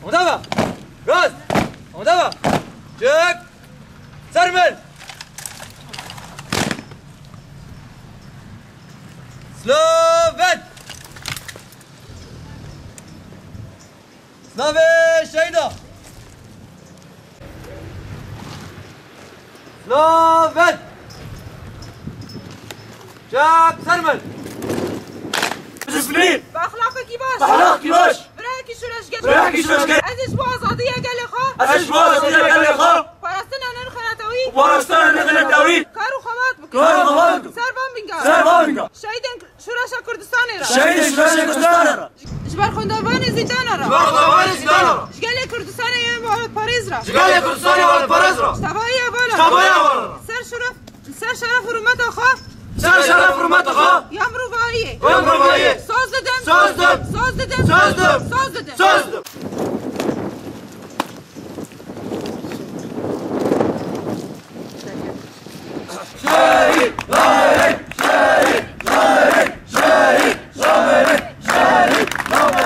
مدافع راست مدافع جك سرمل سلوفت سلافي شهيدة سلوفت جك سرمل ديسپلین باخلاقکی باش باخلاقکی باش برایکی شورشگر برایکی شورشگر ازش با آزادی گل خو ازش با آزادی گل خو پاراستن آنان خناتوی پاراستن آنان خناتوی کارو خوات بکن کارو خوات بکن سربان بینگا سربان بینگا شهید شورش کردستان را شهید شورش کردستان را جبر خندوان زیدان را جبر خندوان زیدان را جگل کردستان والد پاریز را جگل کردستان والد پاریز را شتابای اول شتابای اول سر شرف حرمت خو سر شرف حرمت خو یامرو وایی یامرو وایی ساز دادم ساز دادم ساز دادم ساز دادم ساز دادم ساز دادم شهید